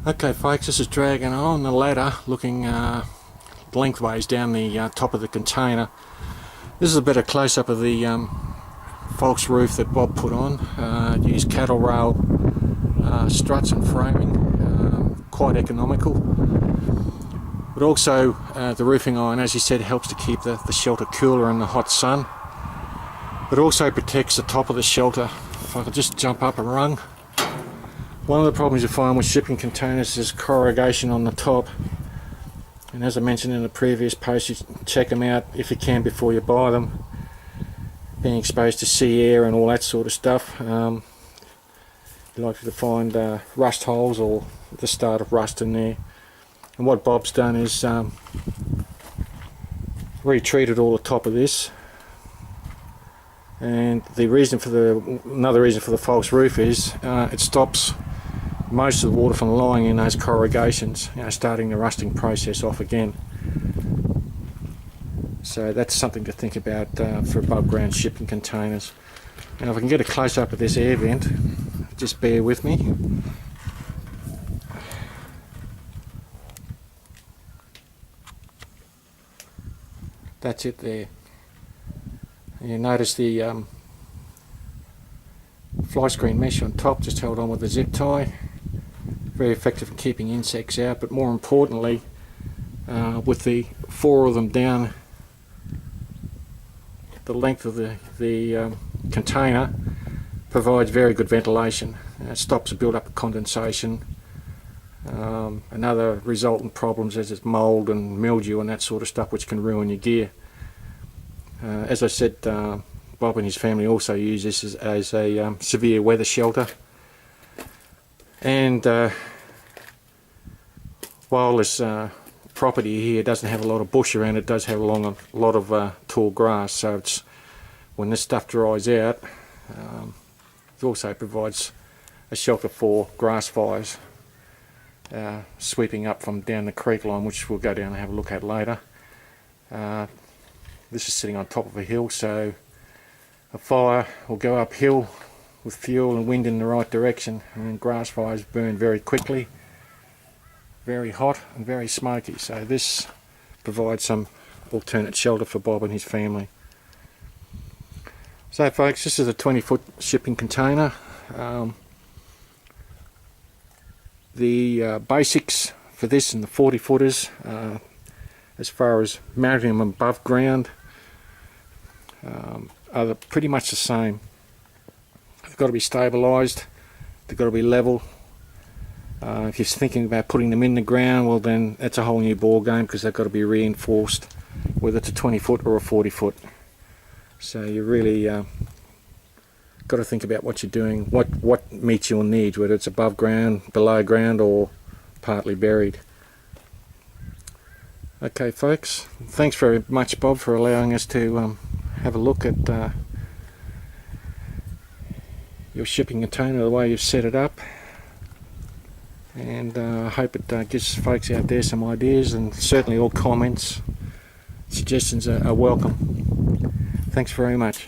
Okay folks, this is dragging on the ladder looking lengthways down the top of the container. This is a better close-up of the false roof that Bob put on. Used cattle rail struts and framing, quite economical. But also the roofing iron, as he said, helps to keep the shelter cooler in the hot sun. But also protects the top of the shelter. If I could just jump up a rung. One of the problems you find with shipping containers is corrugation on the top, and as I mentioned in the previous post, you check them out if you can before you buy them. Being exposed to sea air and all that sort of stuff, you're likely to find rust holes or the start of rust in there. And what Bob's done is retreated all the top of this, and the reason for another reason for the false roof is it stops most of the water from lying in those corrugations, starting the rusting process off again. So that's something to think about for above ground shipping containers. Now if I can get a close up of this air vent, just bear with me. That's it there. You notice the fly screen mesh on top, just held on with a zip tie. Very effective in keeping insects out, but more importantly, with the 4 of them down the length of the container, provides very good ventilation. It stops the build up of condensation. Another resultant problems is mould and mildew and that sort of stuff, which can ruin your gear. As I said, Bob and his family also use this as a severe weather shelter. And while this property here doesn't have a lot of bush around, it does have a lot of tall grass, so it's, when this stuff dries out, it also provides a shelter for grass fires sweeping up from down the creek line, which we'll go down and have a look at later. This is sitting on top of a hill, so a fire will go uphill with fuel and wind in the right direction, and grass fires burn very quickly, very hot and very smoky. So this provides some alternate shelter for Bob and his family. So folks, this is a 20-foot shipping container. The basics for this and the 40-footers, as far as mounting them above ground, are pretty much the same. They've got to be stabilised, they've got to be level. If you're thinking about putting them in the ground, well then that's a whole new ball game, because they've got to be reinforced, whether it's a 20-foot or a 40-foot. So you really got to think about what you're doing, what meets your needs, whether it's above ground, below ground, or partly buried. Okay folks, thanks very much Bob for allowing us to have a look at your shipping container, the way you've set it up. And I hope it gives folks out there some ideas, and certainly all comments, suggestions are welcome. Thanks very much.